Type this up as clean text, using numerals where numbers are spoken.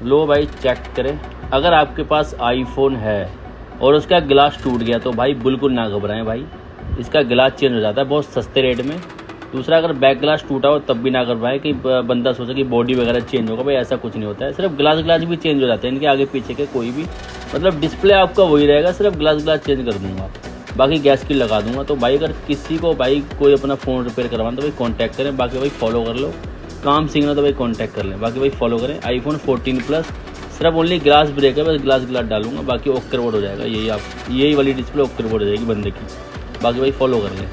लो भाई चेक करें। अगर आपके पास आईफोन है और उसका गिलास टूट गया तो भाई बिल्कुल ना घबराएं भाई, इसका गिलास चेंज हो जाता है बहुत सस्ते रेट में। दूसरा, अगर बैक ग्लास टूटा हो तब भी ना घबराएं कि बंदा सोचा कि बॉडी वगैरह चेंज होगा, भाई ऐसा कुछ नहीं होता है। सिर्फ ग्लास भी चेंज हो जाते हैं इनके आगे पीछे के, कोई भी मतलब डिस्प्ले आपका वही रहेगा, सिर्फ ग्लास चेंज कर दूंगा, बाकी गैस की लगा दूंगा। तो भाई अगर किसी को भाई कोई अपना फ़ोन रिपेयर करवाना तो भाई कॉन्टैक्ट करें। बाकी भाई फॉलो कर लो, काम सीखना तो भाई कॉन्टैक्ट कर लें। बाकी भाई फॉलो करें। आईफोन 14 प्लस सिर्फ ओनली ग्लास ब्रेक है, बस ग्लास डालूंगा, बाकी ओके रिवॉर्ड हो जाएगा। यही वाली डिस्प्ले ओके रिवॉर्ड हो जाएगी बंदे की। बाकी भाई फॉलो कर लें।